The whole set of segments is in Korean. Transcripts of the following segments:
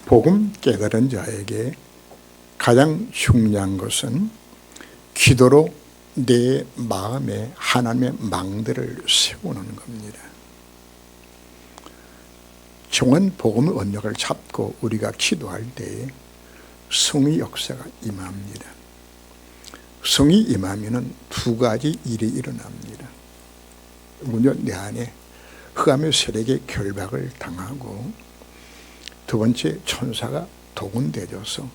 복음 깨달은 자에게 가장 중요한 것은 기도로 내 마음에 하나님의 망대를 세우는 겁니다. 정원 복음의 언약을 잡고 우리가 기도할 때에 성의 역사가 임합니다. 성이 임하면 두 가지 일이 일어납니다. 먼저 내 안에 흑암의 세력의 결박을 당하고, 두 번째 천사가 동원되어서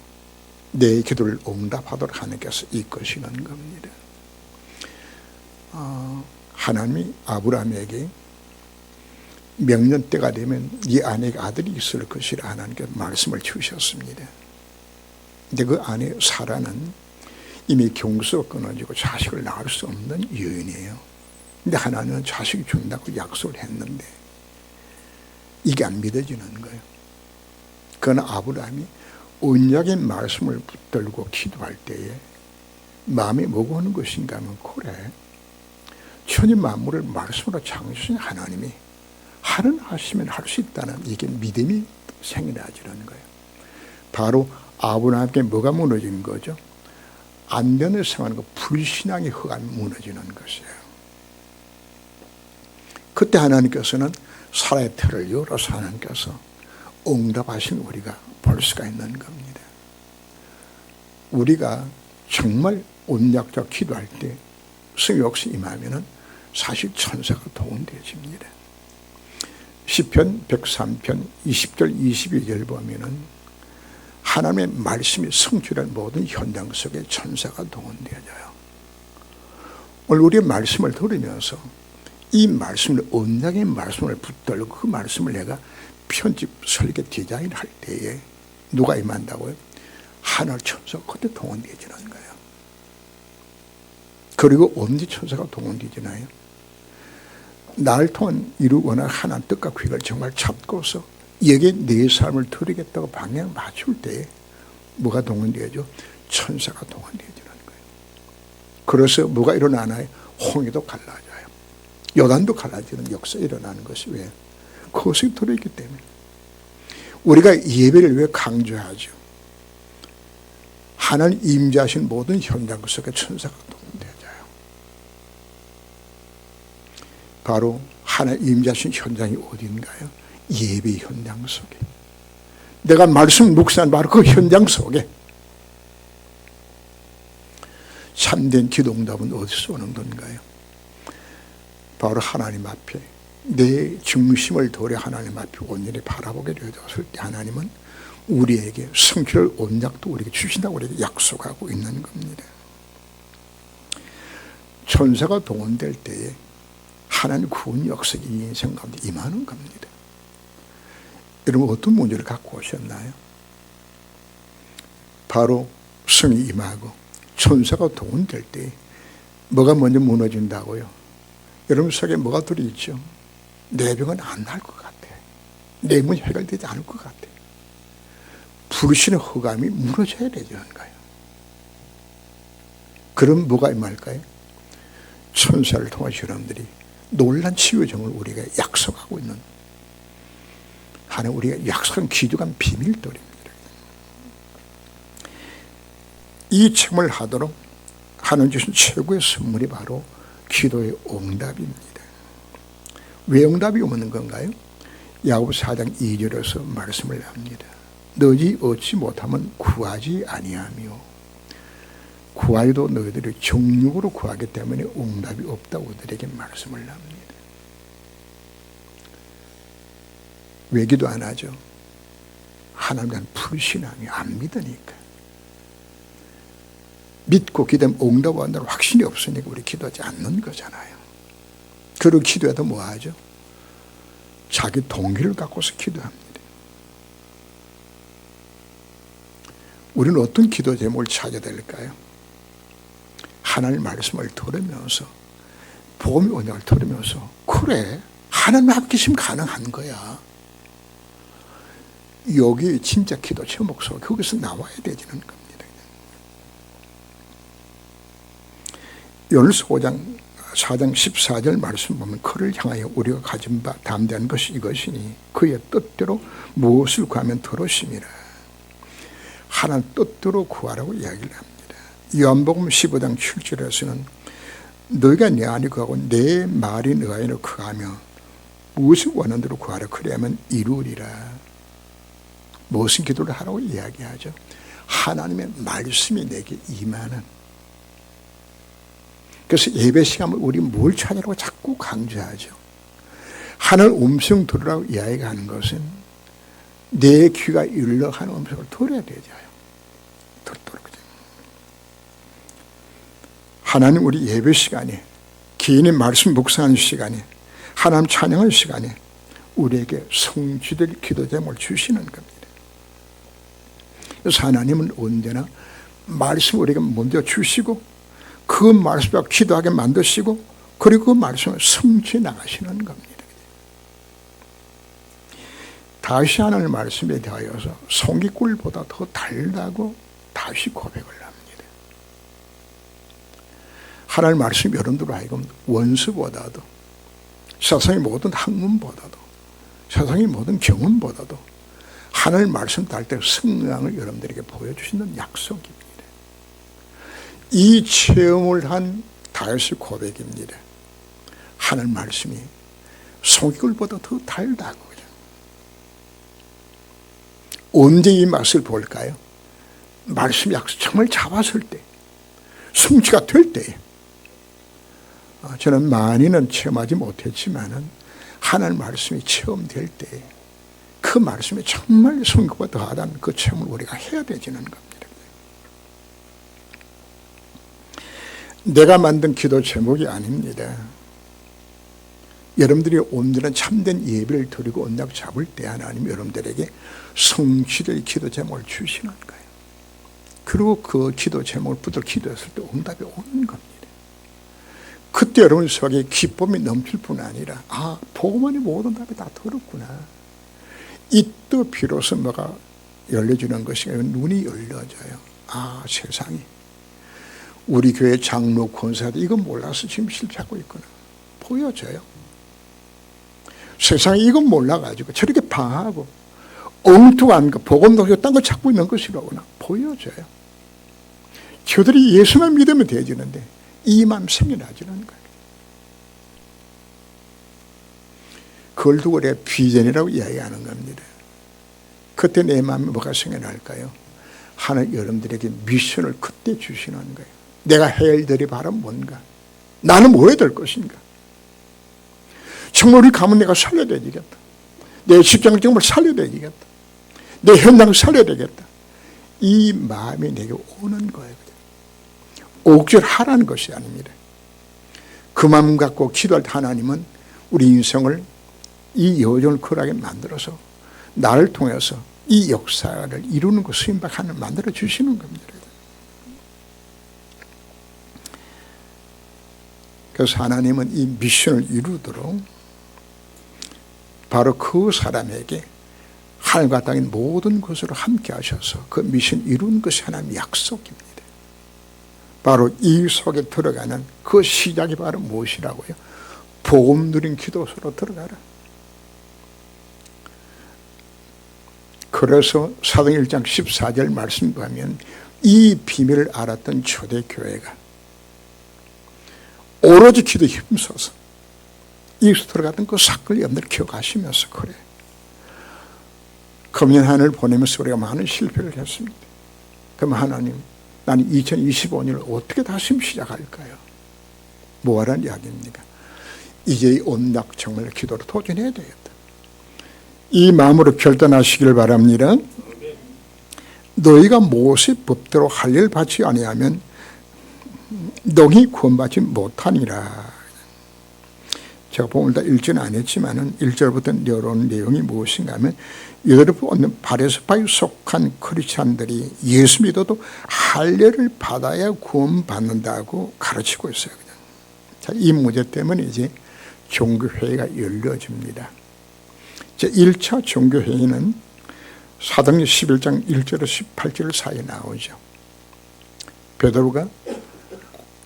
내 기도를 응답하도록 하나님께서 이끄시는 겁니다. 하나님이 아브라함에게 명년 때가 되면 네 아내에게 아들이 있을 것이라 하나님께서 말씀을 주셨습니다. 근데 그 아내 사라는 이미 경수가 끊어지고 자식을 낳을 수 없는 여인이에요. 근데 하나님은 자식이 준다고 약속을 했는데 이게 안 믿어지는 거예요. 그러나 아브라함이 언약의 말씀을 붙들고 기도할 때에 마음에 뭐가 오는 것인가 하면, 그래, 천지 만물을 말씀으로 창조하신 하나님이 하시면 할 수 있다는 이게 믿음이 생겨나지는 거예요. 바로 아브라함께 뭐가 무너진 거죠? 안전을 생각하는 거, 불신앙의 흑암이 무너지는 것이에요. 그때 하나님께서는 사라의 틀을 열어서 하나님께서 응답하신 우리가 볼 수가 있는 겁니다. 우리가 정말 언약적 기도할 때 성의 역사 임하면은 사실 천사가 동원되어집니다. 시편 103편 20절 22절 보면은 하나님의 말씀이 성취된 모든 현장 속에 천사가 동원되어져요. 오늘 우리의 말씀을 들으면서 이 말씀을, 언약의 말씀을 붙들고 그 말씀을 내가 편집, 설계, 디자인할 때에 누가 임한다고요? 하늘 천사가 그때 동원되어지는 거예요. 그리고 언제 천사가 동원되지나요? 나를 통한 이루거나 하나님 뜻과 계획을 정말 잡고서 여기에 내 삶을 드리겠다고 방향 맞출 때에 뭐가 동원되어져? 천사가 동원되어지는 거예요. 그래서 뭐가 일어나나요? 홍해도 갈라져요. 요단도 갈라지는 역사가 일어나는 것이 왜? 그것이 들어있기 때문에. 우리가 예배를 왜 강조하죠? 하나님 임재하신 모든 현장 속에 천사가 동원되어져요. 바로 하나님 임재하신 현장이 어딘가요? 예배 현장 속에. 내가 말씀 묵상한 바로 그 현장 속에. 참된 기도 응답은 어디서 오는 건가요? 바로 하나님 앞에 내 중심을 돌려 하나님 앞에 온전히 바라보게 되었을 때 하나님은 우리에게 성취를 언약도 우리에게 주신다고 우리에게 약속하고 있는 겁니다. 천사가 동원될 때에 하나님 구원 역사가 이 인생 가운데 임하는 겁니다. 여러분, 어떤 문제를 갖고 오셨나요? 바로 성이 임하고 천사가 동원될 때 뭐가 먼저 무너진다고요? 여러분 속에 뭐가 들어있죠? 내 병은 안 나을 것 같아. 내 문제 해결되지 않을 것 같아. 불신의 흑암이 무너져야 되는 거예요. 그럼 뭐가 임할까요? 천사를 통해서 여러분들이 놀란 치유정을 우리가 약속하고 있는, 하나님 우리가 약속한 귀중한 비밀들입니다. 이 책을 하도록 하나님 주신 최고의 선물이 바로 기도의 응답입니다. 왜 응답이 오는 건가요? 야고보서 4장 2절에서 말씀을 합니다. 너희 얻지 못하면 구하지 아니하며 구하여도 너희들이 정욕으로 구하기 때문에 응답이 없다고 그들에게 말씀을 합니다. 왜 기도 안 하죠? 하나님에 대한 불신앙이, 안 믿으니까. 믿고 기도하면 응답한다는 확신이 없으니까 우리 기도하지 않는 거잖아요. 그리고 기도해도 뭐 하죠? 자기 동기를 갖고서 기도합니다. 우리는 어떤 기도 제목을 찾아야 될까요? 하나님 말씀을 들으면서, 복음의 언약을 들으면서, 그래, 하나님 함께 있으면 가능한 거야. 여기 진짜 기도 제목 속에 거기서 나와야 되지는 겁니다. 요한일서 4장 14절 말씀 보면, 그를 향하여 우리가 가진 바 담대한 것이 이것이니 그의 뜻대로 무엇을 구하면 들으심이라. 하나님 뜻대로 구하라고 이야기를 합니다. 요한복음 15장 7절에서는 너희가 내 안에 거하고 내 말이 너 안에 거하며 무엇을 원하는 대로 구하라 그래야만 이루리라. 무슨 기도를 하라고 이야기하죠? 하나님의 말씀이 내게 임하는. 그래서 예배 시간에 우리 뭘 찾으라고 자꾸 강조하죠. 하나님 음성 들으라고 이야기하는 것은 내 귀가 일러 하는 음성을 들어야 되죠. 듣도록. 하나님 우리 예배 시간에, 개인의 말씀 묵상하는 시간에, 하나님 찬양할 시간에 우리에게 성취될 기도 제목을 주시는 겁니다. 그래서 하나님은 언제나 말씀을 우리에게 먼저 주시고 그 말씀을 기도하게 만드시고 그리고 그 말씀을 성취해 나가시는 겁니다. 다시 하나님의 말씀에 대하여서 송이꿀보다 더 달다고 다시 고백을 합니다. 하나님의 말씀이 여러분들로 하여금 원수보다도, 세상의 모든 학문보다도, 세상의 모든 경험보다도 하나님의 말씀 달 때 성량을 여러분들에게 보여주시는 약속입니다. 이 체험을 한 다윗의 고백입니다. 하나님 말씀이 송이꿀보다 더 달다고. 언제 이 맛을 볼까요? 말씀 약속 정말 잡았을 때, 성취가 될 때에. 저는 많이는 체험하지 못했지만은 하나님 말씀이 체험될 때에 그 말씀이 정말 성취보다 더하다는 그 체험을 우리가 해야 되지는 겁니다. 내가 만든 기도 제목이 아닙니다. 여러분들이 온전한 참된 예배를 드리고 언약 잡을 때 하나님 여러분들에게 성취될 기도 제목을 주시는 거예요. 그리고 그 기도 제목을 붙들어 기도했을 때 응답이 오는 겁니다. 그때 여러분 속에 기쁨이 넘칠 뿐 아니라 복음만이 모든 답이 다 들었구나. 이때 비로소 뭐가 열려주는 것이 아니라 눈이 열려져요. 세상이 우리 교회 장로 권사들 이건 몰라서 지금 실패하고 있구나. 보여져요. 세상에 이건 몰라가지고 저렇게 방하고 엉뚱한 거 복음도 딴 거 찾고 있는 것이라구나 보여져요. 저들이 예수만 믿으면 되지는데 이 마음 생겨나지는 거예요. 그걸 두고 우리가 비전이라고 이야기하는 겁니다. 그때 내 마음에 뭐가 생겨날까요? 하나님 여러분들에게 미션을 그때 주시는 거예요. 내가 해야 할 일이 바로 뭔가? 나는 뭐 해야 될 것인가? 정말 우리 가문 내가 살려야 되겠다. 내 직장을 정말 살려야 되겠다. 내 현장을 살려야 되겠다. 이 마음이 내게 오는 거예요. 억지로 하라는 것이 아닙니다. 그 마음 갖고 기도할 때 하나님은 우리 인생을 이 여정을 걸어가게 만들어서 나를 통해서 이 역사를 이루는 것 수임박 하나님 만들어 주시는 겁니다. 그래서 하나님은 이 미션을 이루도록 바로 그 사람에게 하늘과 땅의 모든 것으로 함께 하셔서 그 미션 이루는 것이 하나님의 약속입니다. 바로 이 속에 들어가는 그 시작이 바로 무엇이라고요? 복음 누린 기도소로 들어가라. 그래서 사도행 1장 14절 말씀 보면 이 비밀을 알았던 초대교회가 오로지 기도에 힘써서 이익수 들어갔던 그 사건을 여러분들 기억하시면서 그래. 금년 한 해를 보내면서 우리가 많은 실패를 했습니다. 그럼 하나님, 나는 2025년을 어떻게 다시 시작할까요? 뭐하라는 이야기입니까? 이제 이 언약 정말 기도로 도전해야 되겠다. 이 마음으로 결단하시기를 바랍니다. 너희가 모세 법대로 할 일 받지 아니하면 너희 구원받지 못하니라. 제가 오늘 다 읽지는 안 했지만은 1절부터 내려오는 내용이 무엇인가 하면 여러분 바리새파에 속한 크리스찬들이 예수 믿어도 할례를 받아야 구원받는다고 가르치고 있어요. 그냥. 자, 이 문제 때문에 이제 종교회의가 열려집니다. 제 1차 종교회의는 사도행전 11장 1절에서 18절 사이에 나오죠. 베드로가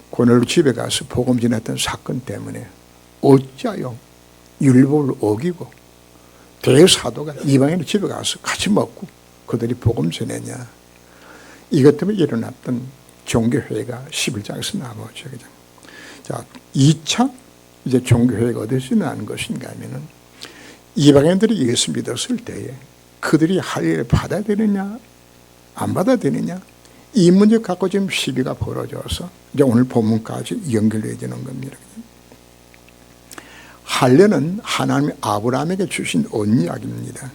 고넬료 집에 가서 복음 전했던 사건 때문에 어찌하여 율법을 어기고 대사도가 이방인의 집에 가서 같이 먹고 그들이 복음 전했냐. 이것 때문에 일어났던 종교회의가 11장에서 나오죠. 그죠? 자, 2차 이제 종교회의가 어디서 일어나는 것인가 하면은 이방인들이 예수 믿었을 때에 그들이 할 일을 받아야 되느냐 안 받아야 되느냐 이 문제 갖고 지금 시비가 벌어져서 이제 오늘 본문까지 연결되어지는 겁니다. 할례는 하나님이 아브라함에게 주신 언약입니다.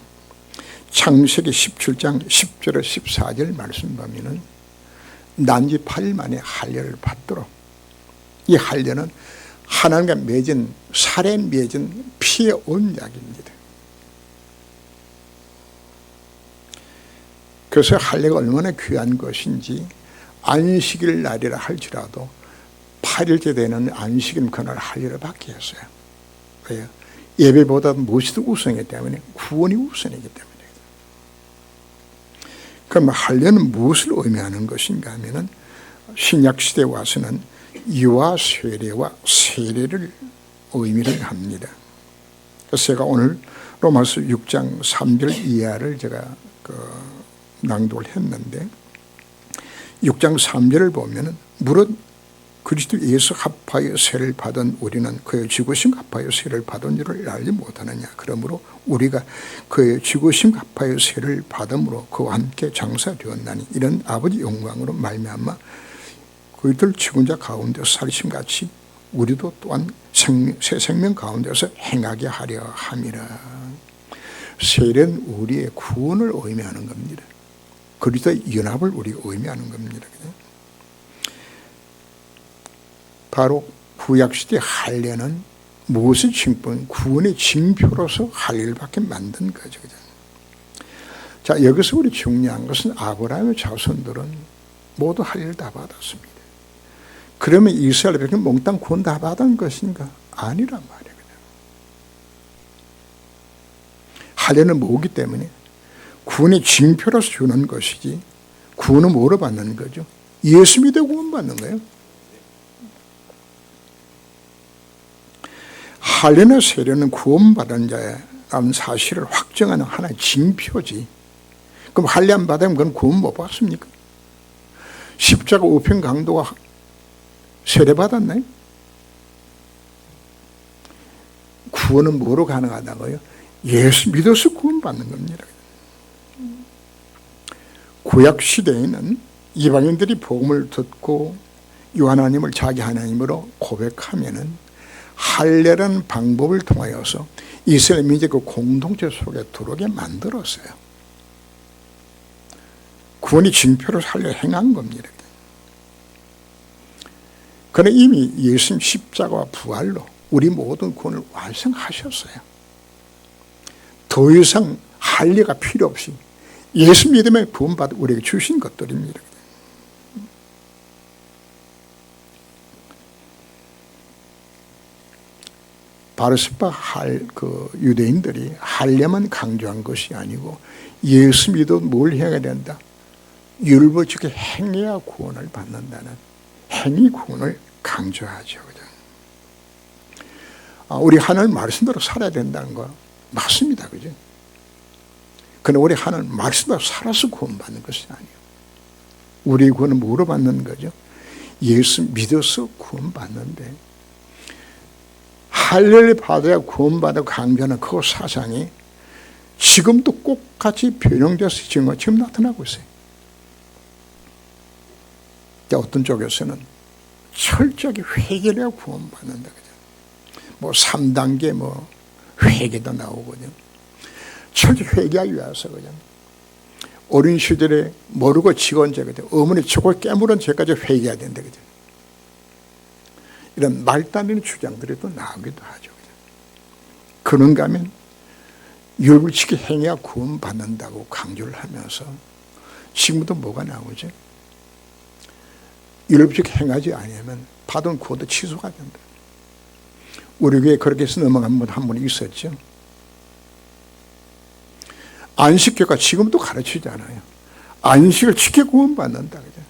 창세기 17장 10절에 14절 말씀 보면은 난지 8일 만에 할례를 받도록, 이 할례는 하나님과 맺은 살에 맺은 피의 언약입니다. 그래서 할례가 얼마나 귀한 것인지 안식일 날이라 할지라도 8일째 되는 안식일 그날 할례를 받게 했어요. 왜요? 예배보다 무엇이든 우선이기 때문에, 구원이 우선이기 때문에. 그럼 할례는 무엇을 의미하는 것인가 하면은 신약시대에 와서는 유아 세례와 세례를 의미를 합니다. 그래서 제가 오늘 로마서 6장 3절 이하를 제가 낭독을 했는데 6장 3절을 보면은 무릇 그리스도 예수 합하여 세례를 받은 우리는 그의 죽으심 합하여 세례를 받은 줄을 알지 못하느냐. 그러므로 우리가 그의 죽으심 합하여 세례를 받음으로 그와 함께 장사되었나니 이런 아버지 영광으로 말미암아 그들 죽은 자 가운데 살리심같이 우리도 또한 새 생명 가운데서 행하게 하려 함이라. 세례는 우리의 구원을 의미하는 겁니다. 그리스도의 연합을 우리가 의미하는 겁니다. 바로 구약시대 할례는 무엇의 징표는 구원의 징표로서 할례를 받게 만든 거죠. 자, 여기서 우리 중요한 것은 아브라함의 자손들은 모두 할례를 다 받았습니다. 그러면 이스라엘 백성 몽땅 구원 다 받은 것인가? 아니란 말이에요. 할례는 뭐기 때문에 구원의 징표로서 주는 것이지 구원은 뭐로 받는 거죠? 예수 믿어 구원 받는 거예요. 할례나 세례는 구원받은 자라는 사실을 확정하는 하나의 징표지. 그럼 할례 안 받으면 그건 구원 못 받습니까? 십자가 우편 강도가 세례 받았나요? 구원은 뭐로 가능하다고요? 예수 믿어서 구원받는 겁니다. 구약 시대에는 이방인들이 복음을 듣고 유 하나님을 자기 하나님으로 고백하면은 할례라는 방법을 통하여서 이스라엘 민족의 그 공동체 속에 들어오게 만들었어요. 구원의 징표로 할례를 행한 겁니다. 그러나 이미 예수님 십자가와 부활로 우리 모든 구원을 완성하셨어요. 더 이상 할례가 필요 없이 예수 믿음에 구원받아 우리에게 주신 것들입니다. 바르시바 유대인들이 할례만 강조한 것이 아니고 예수 믿어 뭘 해야 된다? 율법적인 행해야 구원을 받는다는 행위 구원을 강조하죠. 우리 하나님 말씀대로 살아야 된다는 거 맞습니다. 그죠? 그러나 우리 하나님 말씀대로 살아서 구원받는 것이 아니에요. 우리 구원은 뭐로 받는 거죠? 예수 믿어서 구원받는데 할례를 받아야 구원받아 강조하는 그 사상이 지금도 똑같이 변형돼서 지금 나타나고 있어요. 어떤 쪽에서는 철저하게 회개를 해야 구원받는다. 뭐 3단계 회개도 나오거든요. 철저히 회개하기 위해서 그냥 어린 시절에 모르고 지은 죄거든. 어머니 척을 깨물은 죄까지 회개해야 된다. 그죠? 이런 말도 안 되는 주장들이 또 나오기도 하죠. 그런가 하면 율법지키 행해야 구원받는다고 강조를 하면서 지금도 뭐가 나오죠? 율법지키 행하지 않으면 받은 구원도 취소가 된다. 우리 교회에 그렇게 해서 넘어간 분 한 분이 있었죠. 안식교가 지금도 가르치잖아요. 안식을 지켜 구원받는다. 그죠?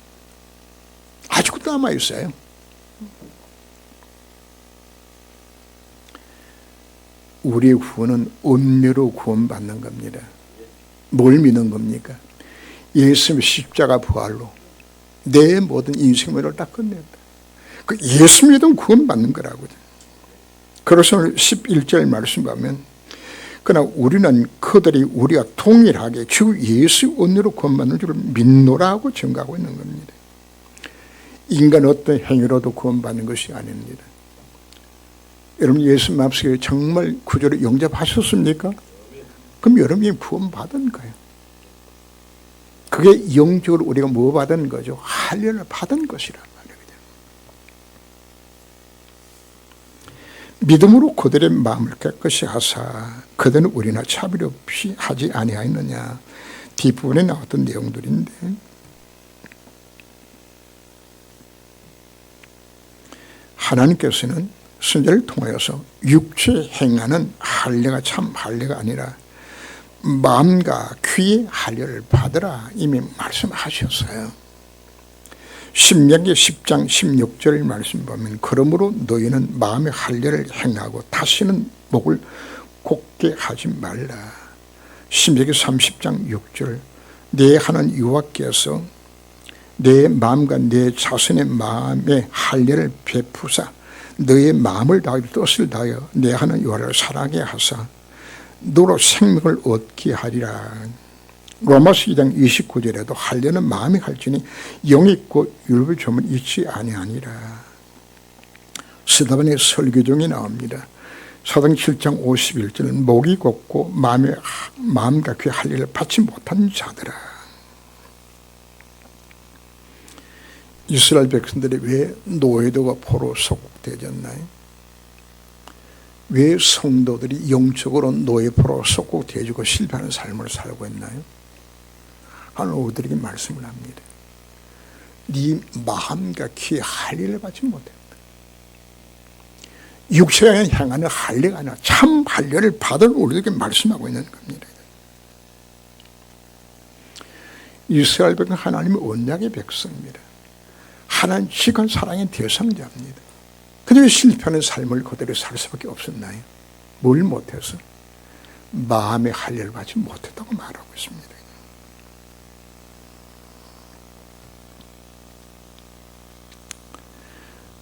아직도 남아있어요. 우리의 구원은 은혜로 구원받는 겁니다. 뭘 믿는 겁니까? 예수님의 십자가 부활로 내 모든 인생문을 다 끝냈다. 그 예수 믿으면 구원받는 거라고요. 그래서 11절 말씀 보면 그러나 우리는 그들이 우리가 동일하게 주 예수 은혜로 구원받는 줄을 믿노라고 증거하고 있는 겁니다. 인간 어떤 행위로도 구원받는 것이 아닙니다. 여러분 예수 마음속에 정말 구주를 영접하셨습니까? 그럼 여러분이 구원받은 거예요. 그게 영적으로 우리가 뭐 받은 거죠? 할례를 받은 것이란 말이에요. 믿음으로 그들의 마음을 깨끗이 하사 그들은 우리나 차별 없이 하지 아니하였느냐. 뒷부분에 나왔던 내용들인데 하나님께서는 선지자를 통하여서 육체에 행하는 할례가 참 할례가 아니라 마음과 귀의 할례를 받으라 이미 말씀하셨어요. 신명기 10장 16절 말씀 보면 그러므로 너희는 마음의 할례를 행하고 다시는 목을 곧게 하지 말라. 신명기 30장 6절 내 하나님 여호와께서 내 마음과 내 자신의 마음의 할례를 베푸사 너의 마음을 다하여 뜻을 다하여 내 하나님 여호와를 사랑하게 하사 너로 생명을 얻게 하리라. 로마서 2장 29절에도 할례는 마음이 할지니 영이 있고 율법의 조문 있지 아니하니라. 스데반의 설교 중에 나옵니다. 사도행 7장 51절은 목이 곧고 마음과 귀의 할례를 받지 못한 자들아. 이스라엘 백성들이 왜 노예도가 포로 속국되어졌나요? 왜 성도들이 영적으로 노예포로 속국되어지고 실패하는 삶을 살고 있나요? 하나님 우리에게 말씀을 합니다. 네 마음과 귀의 할례를 받지 못했다. 육체에 향하는 할례가 아니라 참 할례를 받을 우리에게 말씀하고 있는 겁니다. 이스라엘 백성 하나님의 언약의 백성입니다. 하나님 지간 사랑의 대상자입니다. 근데 왜 실패하는 삶을 그대로 살 수밖에 없었나요? 뭘 못해서? 마음의 할례를 받지 못했다고 말하고 있습니다.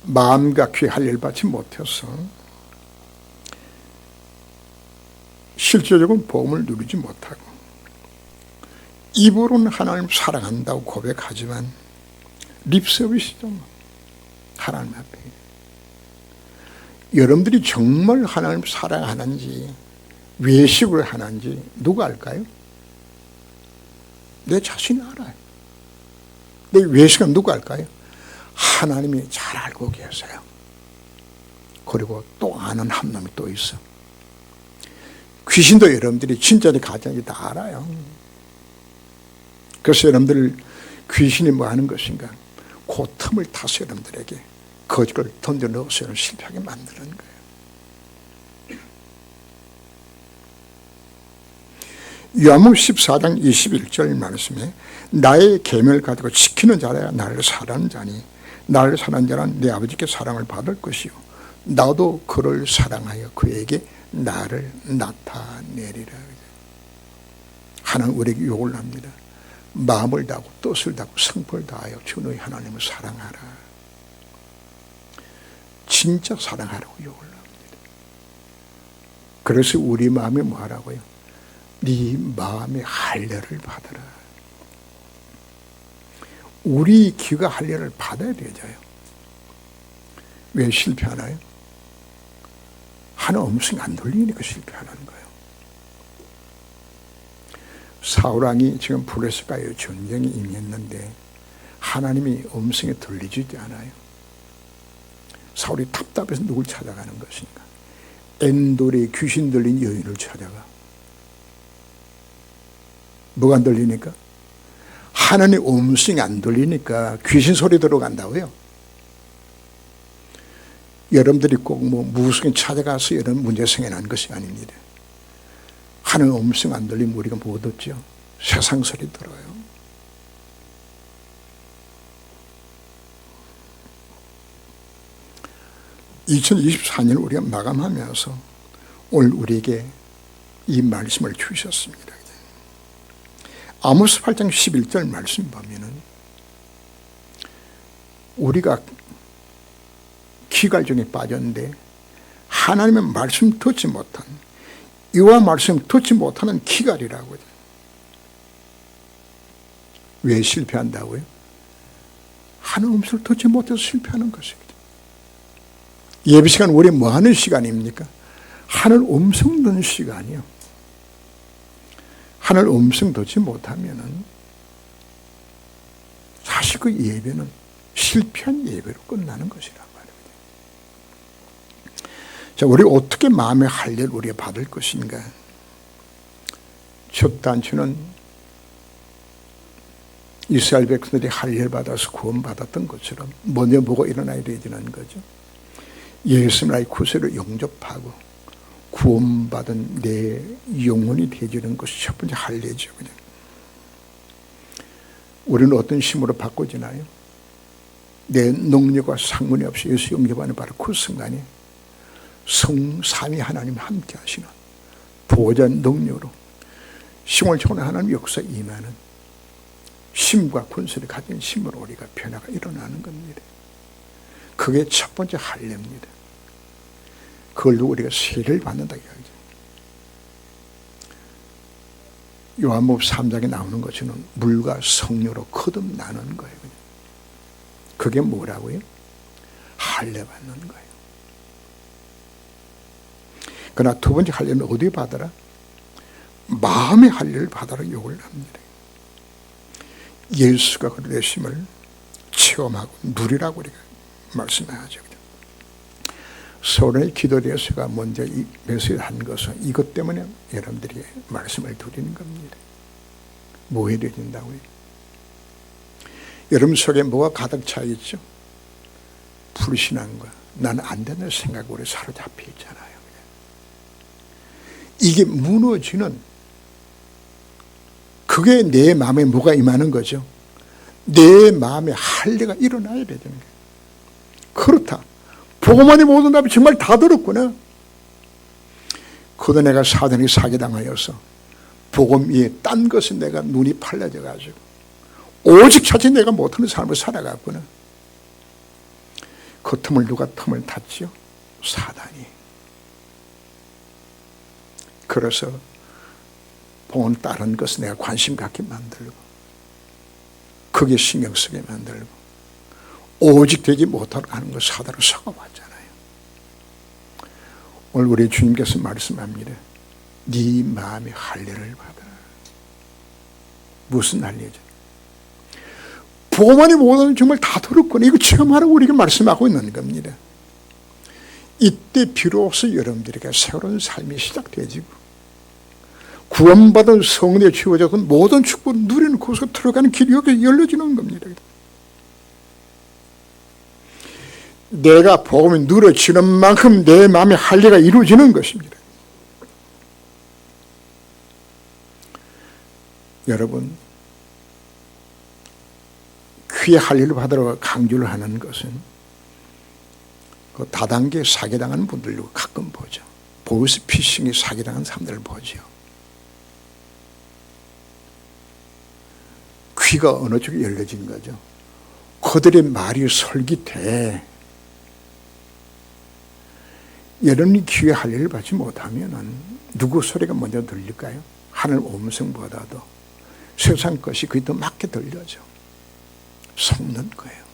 마음과 귀의 할례를 받지 못해서 실제적인 복음을 누리지 못하고 입으로는 하나님을 사랑한다고 고백하지만 립서비스죠. 하나님 앞에. 여러분들이 정말 하나님을 사랑하는지 외식을 하는지 누가 알까요? 내 자신이 알아요. 내 외식은 누가 알까요? 하나님이 잘 알고 계세요. 그리고 또 아는 한 놈이 또 있어. 귀신도 여러분들이 진짜인지 가짜인지 다 알아요. 그래서 여러분들 귀신이 뭐 하는 것인가? 그 틈을 타서 여러분들에게 거짓을 던져 넣어서 실패하게 만드는 거예요. 요한복음 14장 21절 말씀에 나의 계명을 가지고 지키는 자라 나를 사랑하는 자니 나를 사랑하는 자는 내 아버지께 사랑을 받을 것이요 나도 그를 사랑하여 그에게 나를 나타내리라. 하나님 우리에게 요구를 합니다. 마음을 다하고 뜻을 다하고 성품을 다하여 주 너희 하나님을 사랑하라. 진짜 사랑하라고 요구를 합니다. 그래서 우리 마음이 뭐하라고요? 네 마음의 할례를 받아라. 우리 귀가 할례를 받아야 되죠. 왜 실패하나요? 하나 음성이 안 들리니까 실패하는 거예요. 사울왕이 지금 블레셋과의 전쟁이 임했는데 하나님이 음성이 들리지도 않아요. 사울이 답답해서 누굴 찾아가는 것인가? 엔돌에 귀신 들린 여인을 찾아가. 뭐가 안 들리니까? 하나님 음성이 안 들리니까 귀신 소리 들어간다고요. 여러분들이 꼭 뭐 무속인 찾아가서 이런 문제 생겨난 것이 아닙니다. 하나님 음성 안 들리면 우리가 못 얻죠. 세상 소리 들어요. (2024년) 우리가 마감하면서 오늘 우리에게 이 말씀을 주셨습니다. 아모스 8장 11절 말씀 보면은 우리가 기갈중에 빠졌는데 하나님의 말씀 듣지 못한, 이와 말씀 듣지 못하는 기갈이라고요. 왜 실패한다고요? 하나님 음성을 듣지 못해서 실패하는 것입니다. 예배 시간 우리 뭐 하는 시간입니까? 하늘 음성 듣는 시간이요. 하늘 음성 듣지 못하면은 사실 그 예배는 실패한 예배로 끝나는 것이란 말입니다. 자, 우리 어떻게 마음의 할례를 우리가 받을 것인가? 첫 단추는 이스라엘 백성들이 할례를 받아서 구원받았던 것처럼 먼저 뭐가 일어나야 되는 거죠. 예수 나의 구세를 영접하고 구원받은 내 영혼이 되어지는 것이 첫 번째 할례죠. 그냥. 우리는 어떤 힘으로 바꿔지나요? 내 능력과 상관이 없이 예수 영접하는 바로 그 순간에 성삼위 하나님 함께 하시는 보호자 능력으로 힘을 초월한 하나님 역사 임하는 힘과 권세를 가진 힘으로 우리가 변화가 일어나는 겁니다. 그게 첫 번째 할례입니다. 그걸로 우리가 세례를 받는다 이야기죠. 요한복음 3장에 나오는 것처럼 물과 성령으로 거듭나는 거예요. 그게 뭐라고요? 할례 받는 거예요. 그러나 두 번째 할례는 어디 받아라? 마음의 할례를 받아라 요구를 합니다. 예수가 그 되심을 체험하고 누리라고 우리가 말씀하죠. 서론의 기도대회가 먼저 이 메시지를 한 것은 이것 때문에 여러분들이 말씀을 드리는 겁니다. 뭐 해야 된다고요? 여러분 속에 뭐가 가득 차 있죠? 불신앙과 나는 안 된다는 생각으로 사로잡혀 있잖아요. 이게 무너지는, 그게 내 마음에 뭐가 임하는 거죠? 내 마음에 할례가 일어나야 되는 거예요. 그렇다. 보고만이 모든 답이 정말 다 들었구나. 그도 내가 사단에게 사기당하여서 복음 위에 딴 것에 내가 눈이 팔려져 가지고 오직 자칫 내가 못하는 삶을 살아갔구나. 그 틈을 누가 틈을 탔지요? 사단이. 그래서 본 다른 것에 내가 관심 갖게 만들고 그게 신경 쓰게 만들고 오직 되지 못하도록 하는 걸 사단으로 섞어왔잖아요. 오늘 우리 주님께서 말씀합니다. 네 마음의 할례를 받아라. 무슨 할례죠? 보고만이 못하는 정말 다 들었구나. 이거 체험하라고 우리가 말씀하고 있는 겁니다. 이때 비로소 여러분들에게 새로운 삶이 시작되어지고 구원받은 성령에 주어져서 모든 축복을 누리는 곳으로 들어가는 길이 여기 열려지는 겁니다. 내가 복음이 누려지는 만큼 내 마음의 할례가 이루어지는 것입니다. 여러분, 귀의 할례를 받으러 강조를 하는 것은 그 다단계 사기당하는 분들도 가끔 보죠. 보이스피싱에 사기당한 사람들을 보죠. 귀가 어느 쪽에 열려진 거죠. 그들의 말이 솔깃해. 여러분이 귀의 할례를 받지 못하면 누구 소리가 먼저 들릴까요? 하늘 음성보다도 세상 것이 그게 더 맞게 들려죠. 속는 거예요.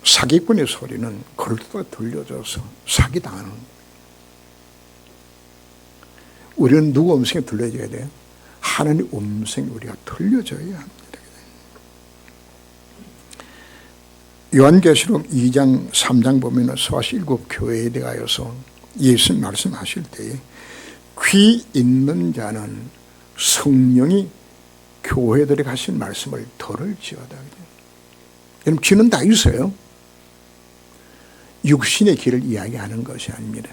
사기꾼의 소리는 걸도가 들려줘서 사기당하는 거예요. 우리는 누구 음성이 들려줘야 돼요? 하나님 음성이 우리가 들려줘야 합니다. 요한계시록 2장 3장 보면 소아시 7교회에 대하여서 예수님 말씀하실 때에 귀 있는 자는 성령이 교회들에 가신 말씀을 들을지어다. 여러분 귀는 다 있어요. 육신의 귀를 이야기하는 것이 아닙니다.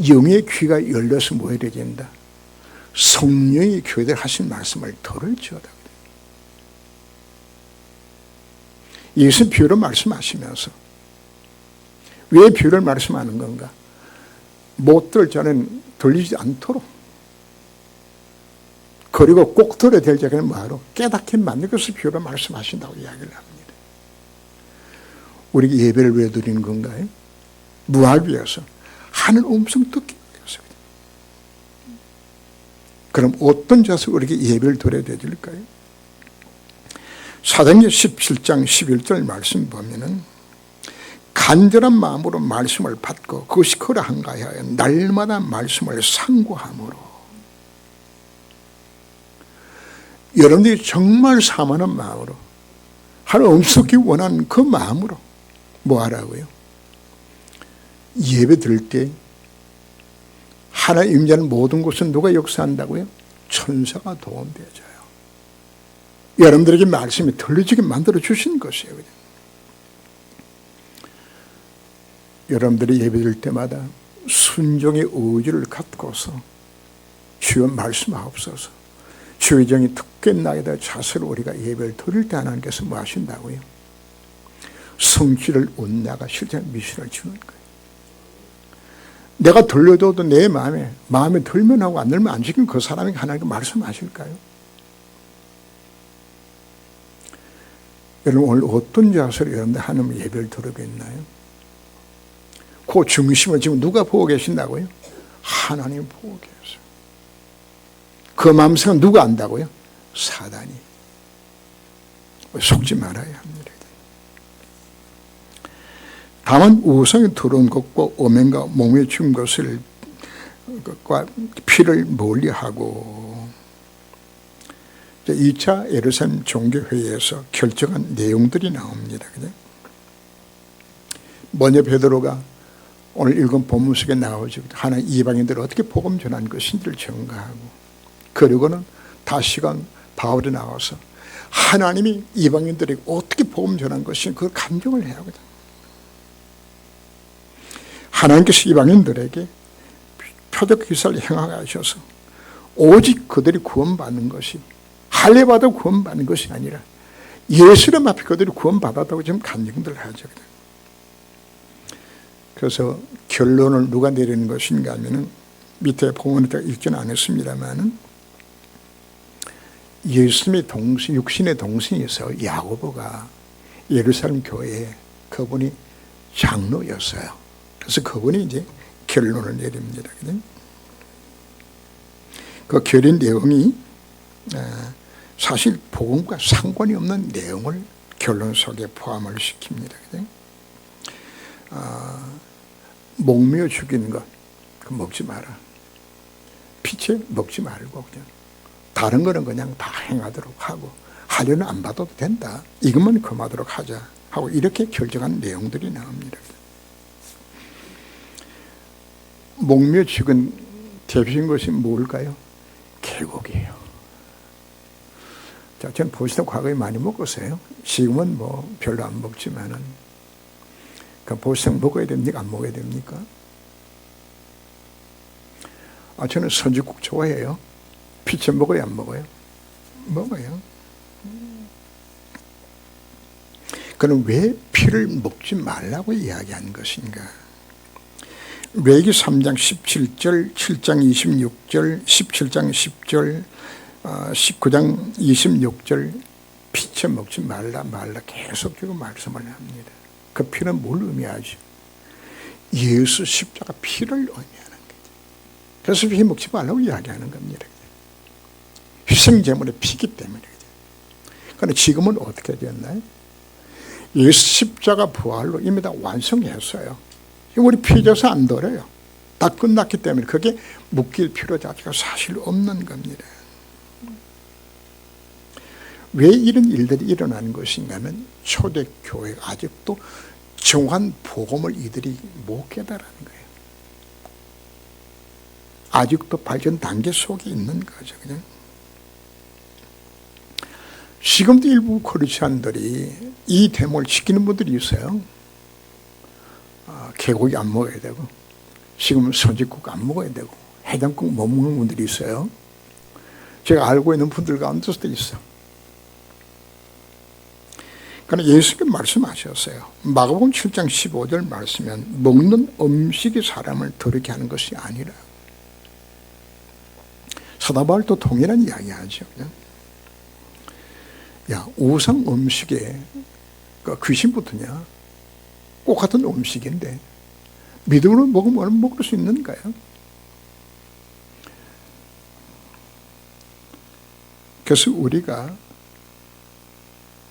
영의 귀가 열려서 뭐 해야 된다? 성령이 교회들 하신 말씀을 들을지어다. 예수는 비유로 말씀하시면서 왜 비유를 말씀하는 건가? 못 들을 자는 들리지 않도록, 그리고 꼭 들어야 될 자는 뭐하러 깨닫게 만든 것을 필요로 말씀하신다고 이야기를 합니다. 우리가 예배를 왜 드리는 건가요? 무할 위해서, 하늘 음성 듣기 위해서. 그럼 어떤 자세로 우리에게 예배를 드려야 되릴까요? 사도행전 17장 11절 말씀 보면은 간절한 마음으로 말씀을 받고 그것이 그러한가 하여 날마다 말씀을 상고함으로. 여러분들이 정말 사모하는 마음으로, 하늘 음성 듣기 원하는 그 마음으로 뭐 하라고요? 예배 드릴 때 하나님 임재하는 모든 곳은 누가 역사한다고요? 천사가 도움되어져요. 여러분들에게 말씀이 들려지게 만들어 주신 것이에요. 여러분들이 예배 드릴 때마다 순종의 의지를 갖고서 주여 말씀하옵소서, 주의 정이 특권나게 될 자세로 우리가 예배를 드릴 때 하나님께서 뭐 하신다고요? 성취를 온나가 실제 미션을 주는 거예요. 내가 들려줘도 내 마음에 들면 하고 안 들면 안 지키면 그 사람이 하나님께 말씀하실까요? 여러분, 오늘 어떤 자세로 여러분들 하나님 예배를 드리겠나요? 그 중심을 지금 누가 보고 계신다고요? 하나님 보고 계세요. 그 마음생각 누가 안다고요? 사단이. 속지 말아야 합니다. 다만 우상에 들어온 것과 오면과 몸에 준 것을 피를 멀리하고 2차 예루살렘 종교회의에서 결정한 내용들이 나옵니다. 먼저 베드로가 오늘 읽은 본문 속에 나오죠. 하나님 이방인들을 어떻게 복음 전한 것인지를 증거하고, 그리고는 다시금 바울이 나와서 하나님이 이방인들에게 어떻게 복음 전한 것인지 그걸 간증을 해야 하거든. 하나님께서 이방인들에게 표적 기사를 행하게 하셔서 오직 그들이 구원받는 것이, 할례받아 구원받는 것이 아니라 예수님 앞에 그들이 구원받았다고 지금 간증들 하죠. 그래서 결론을 누가 내리는 것인가 하면은 밑에 본문에 읽지는 않았습니다만은 예수님의 동생, 육신의 동생이서 야고보가 예루살렘 교회에 그분이 장로였어요. 그래서 그분이 이제 결론을 내립니다. 그 결론 내용이 사실 복음과 상관이 없는 내용을 결론 속에 포함을 시킵니다. 목매어 죽이는 것, 그 먹지 마라. 피채 먹지 말고 그냥 다른 거는 그냥 다 행하도록 하고, 하려는 안 받아도 된다. 이것만 금하도록 하자 하고 이렇게 결정한 내용들이 나옵니다. 목매어 죽은 대표적인 것이 뭘까요? 계곡이에요. 자, 저는 보시다 과거에 많이 먹었어요. 지금은 뭐 별로 안 먹지만은, 그 보시당 먹어야 됩니까? 안 먹어야 됩니까? 저는 선지국 좋아해요. 피채 먹어요? 안 먹어요? 먹어요. 그럼 왜 피를 먹지 말라고 이야기한 것인가? 레위기 3장 17절, 7장 26절, 17장 10절, 19장 26절 피채 먹지 말라 계속적으로 말씀을 합니다. 그 피는 뭘 의미하죠? 예수 십자가 피를 의미하는 거죠. 그래서 피 먹지 말라고 이야기하는 겁니다. 희생제물의 피기 때문에. 그런데 지금은 어떻게 되었나요? 예수 십자가 부활로 이미 다 완성했어요. 우리 피져서 안 덜어요. 다 끝났기 때문에 그게 묶일 필요 자체가 사실 없는 겁니다. 왜 이런 일들이 일어나는 것인가 하면 초대교회가 아직도 정확한 복음을 이들이 못 깨달은 거예요. 아직도 발전 단계 속에 있는 거죠. 그냥. 지금도 일부 크리스찬들이 이 대목을 지키는 분들이 있어요. 개고기 안 먹어야 되고, 지금은 선지국 안 먹어야 되고, 해장국 못 먹는 분들이 있어요. 제가 알고 있는 분들 가운데서도 있어. 그러나 예수님께 말씀하셨어요. 마가복음 7장 15절 말씀은 먹는 음식이 사람을 더럽게 하는 것이 아니라, 사도 바울도 동일한 이야기하죠. 야, 우상 음식에 귀신 붙으냐? 꼭 같은 음식인데 믿음으로 먹으면 먹을 수 있는가요? 그래서 우리가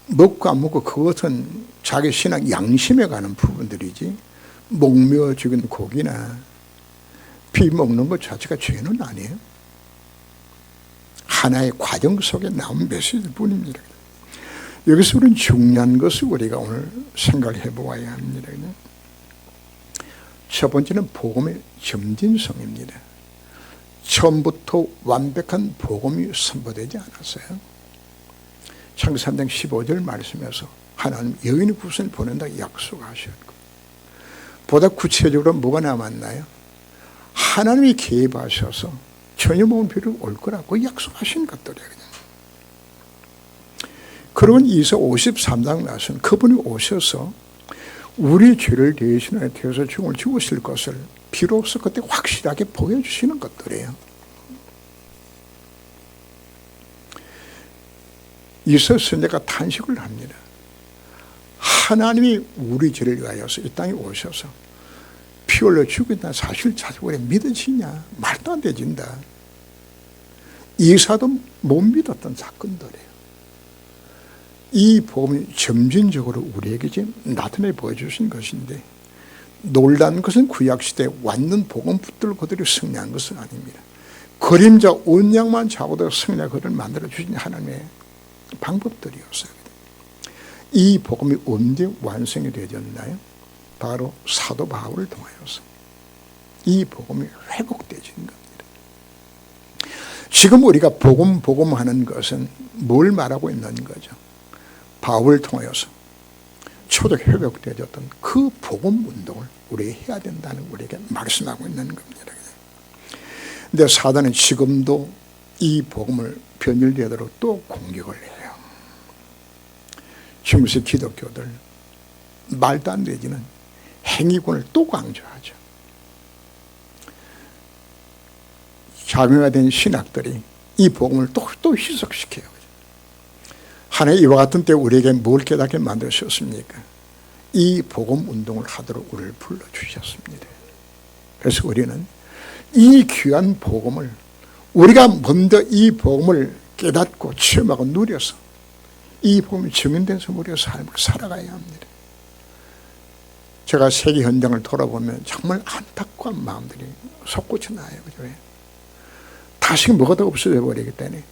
먹고 안 먹고 그것은 자기 신앙 양심에 가는 부분들이지, 목며 죽인 고기나 피 먹는 것 자체가 죄는 아니에요. 하나의 과정 속에 나온 메시지일 뿐입니다. 여기서 우리는 중요한 것을 우리가 오늘 생각해 보아야 합니다. 첫 번째는 복음의 점진성입니다. 처음부터 완벽한 복음이 선포되지 않았어요. 창세기 3장 15절 말씀에서 하나님 여인의 후손을 보낸다고 약속하셨고, 보다 구체적으로 뭐가 남았나요? 하나님이 개입하셔서 전혀 먹은 필요 올 거라고 약속하신 것들이에요. 그런 이사 53장 말씀, 그분이 오셔서 우리 죄를 대신하여 태워서 죽음을 죽으실 것을 비로소 그때 확실하게 보여주시는 것들이에요. 이사 선지자가 탄식을 합니다. 하나님이 우리 죄를 위하여서 이 땅에 오셔서 피 흘려 죽인다는 사실 자체가 믿어지냐? 말도 안 되진다. 이사도 못 믿었던 사건들이에요. 이 복음이 점진적으로 우리에게 지금 나타내 보여주신 것인데, 놀란 것은 구약시대에 왔는 복음 붙들고 그들이 승리한 것은 아닙니다. 그림자 언약만 잡아도 승리한 그들을 만들어주신 하나님의 방법들이었어요. 이 복음이 언제 완성이 되었나요? 바로 사도 바울을 통하여서 이 복음이 회복되어진 겁니다. 지금 우리가 복음 하는 것은 뭘 말하고 있는 거죠? 바울을 통하여서 초대가 회복되어졌던 그 복음 운동을 우리가 해야 된다는 우리에게 말씀하고 있는 겁니다. 근데 사단은 지금도 이 복음을 변질되도록 또 공격을 해요. 지금의 기독교들 말도 안 되지는 행위권을 또 강조하죠. 자명화된 신학들이 이 복음을 또 희석시켜요. 하나님 이와 같은 때 우리에게 뭘 깨닫게 만드셨습니까? 이 복음 운동을 하도록 우리를 불러주셨습니다. 그래서 우리는 이 귀한 복음을, 우리가 먼저 이 복음을 깨닫고 체험하고 누려서 이 복음이 증인돼서 우리가 삶을 살아가야 합니다. 제가 세계 현장을 돌아보면 정말 안타까운 마음들이 솟구쳐 나요. 그죠? 다시 뭐가 더 없어져 버리기 때문에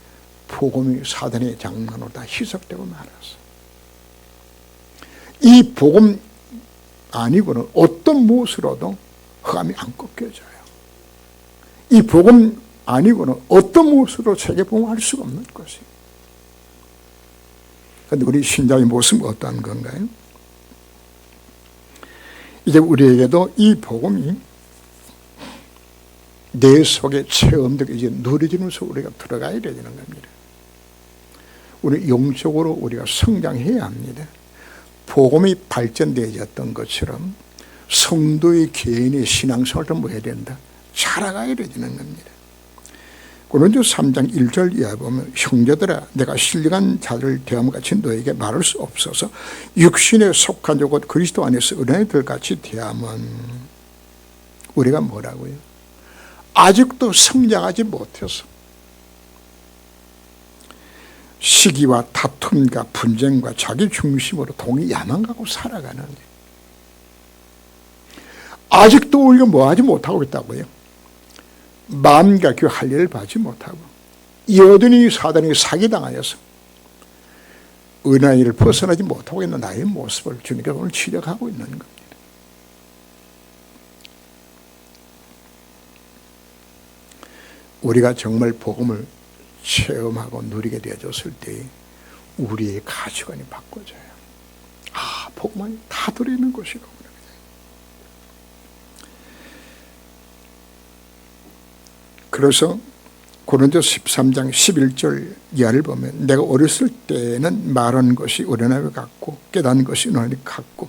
복음이 사단의 장난으로 다 희석되고 말았어. 이 복음 아니고는 어떤 무엇으로도 흑암이 안 꺾여져요. 이 복음 아니고는 어떤 무엇으로 세계복음할 수가 없는 것이에요. 그런데 우리 신자의 모습은 어떠한 건가요? 이제 우리에게도 이 복음이 내 속에 체험되게 이제 누려지면서 우리가 들어가야 되는 겁니다. 우리 영적으로 우리가 성장해야 합니다. 복음이 발전되어졌던 것처럼 성도의 개인의 신앙생활도 뭐 해야 된다? 자라가야 되는 겁니다. 고린도서 3장 1절 이하에 보면, 형제들아 내가 신령한 자들을 대함 같이 너에게 말할 수 없어서 육신에 속한 자 곧 그리스도 안에서 어린아이들 같이 대하면, 우리가 뭐라고요? 아직도 성장하지 못해서 시기와 다툼과 분쟁과 자기 중심으로 동의 야망하고 살아가는, 아직도 우리가 뭐하지 못하고 있다고요? 마음과 그 할례를 받지 못하고 여전히 사단이 사기당하여서 은혜를 벗어나지 못하고 있는 나의 모습을 주님께서 오늘 지적하고 있는 겁니다. 우리가 정말 복음을 체험하고 누리게 되어졌을 때 우리의 가치관이 바꿔져요. 아, 복음은 다 들어있는 것이고. 그래서 고린도 13장 11절 이하를 보면 내가 어렸을 때는 말하는 것이 어린아이 같고 깨닫는 것이 어린아이 같고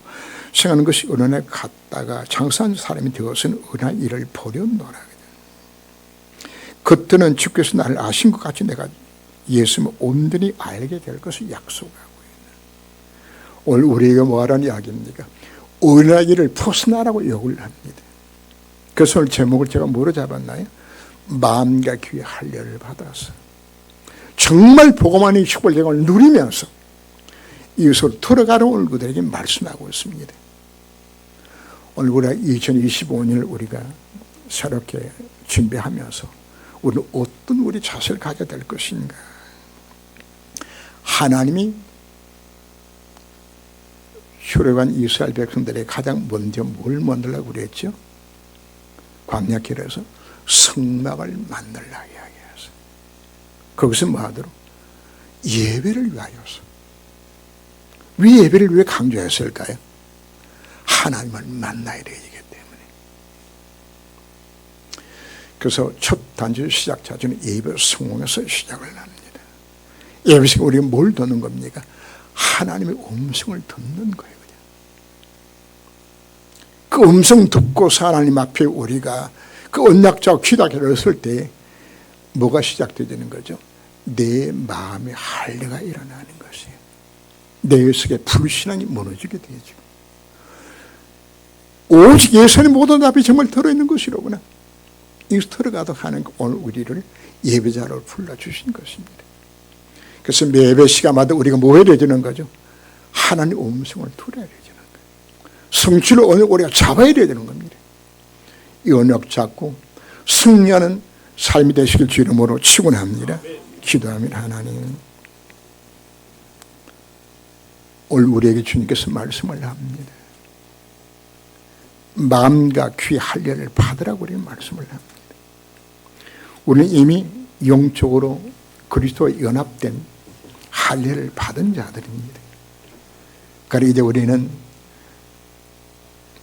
생각하는 것이 어린아이 같다가 장사한 사람이 되어서는 어린아이 일을 버렸노라. 그때는 주께서 나를 아신 것 같이 내가 예수님을 온전히 알게 될 것을 약속하고 있는, 오늘 우리에게 뭐하라는 이야기입니까? 어린아이를 벗어나라고 요구를 합니다. 그래서 오늘 제목을 제가 뭐로 잡았나요? 마음과 귀의 할례를 받아서 정말 복음만의 축복을 누리면서 이것으로 돌아가는 오늘 그들에게 말씀하고 있습니다. 오늘 우리가 2025년을 우리가 새롭게 준비하면서 우리는 어떤 우리 자세를 가져야 될 것인가? 하나님이 출애굽한 이스라엘 백성들의 가장 먼저 뭘 만들라고 그랬죠? 광야길에서 성막을 만들라 이야기해서 거기서 뭐 하도록? 예배를 위하여서. 왜 예배를 왜 강조했을까요? 하나님을 만나야 되기 때문에. 그래서 첫 단주 시작 자주는 예배 성공에서 시작을 합니다. 예배에서 우리가 뭘 듣는 겁니까? 하나님의 음성을 듣는 거예요. 그 음성 듣고서 하나님 앞에 우리가 그 언약자와 기도하기를 했을 때 뭐가 시작되는 거죠? 내 마음에 할례가 일어나는 것이에요. 내 속에 불신앙이 무너지게 되죠. 오직 예수님 모든 답이 정말 들어있는 것이로구나. 이것을 들어가도록 하는 오늘 우리를 예배자로 불러주신 것입니다. 그래서 매 예배 시간마다 우리가 뭐 해야 되는 거죠? 하나님 음성을 들어야 되는 거예요. 성취를 오늘 우리가 잡아야 되는 겁니다. 이 언약 잡고 승리하는 삶이 되시길 주 이름으로 축원합니다. 기도합니다. 하나님, 오늘 우리에게 주님께서 말씀을 합니다. 마음과 귀 할례를 받으라고 우리는 말씀을 합니다. 우리는 이미 영적으로 그리스도와 연합된 할례를 받은 자들입니다. 그러니까 이제 우리는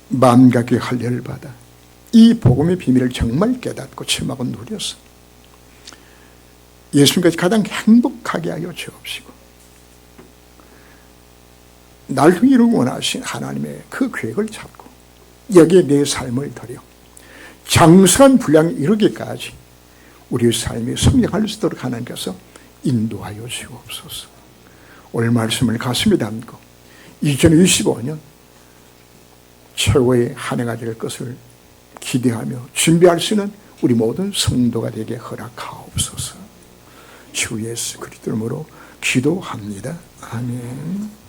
마음과 귀 할례를 받아 이 복음의 비밀을 정말 깨닫고 체험하고 누려서 예수님께서 가장 행복하게 하여 주옵시고 날 이루기 원하신 하나님의 그 계획을 찾고 여기에 내 삶을 들여 장성한 분량이 이루기까지 우리의 삶이 성장할 수 있도록 하나님께서 인도하여 주옵소서. 오늘 말씀을 가슴에 담고 2025년 최고의 한 해가 될 것을 기대하며 준비할 수 있는 우리 모든 성도가 되게 허락하옵소서. 주 예수 그리스도 이름으로 기도합니다. 아멘.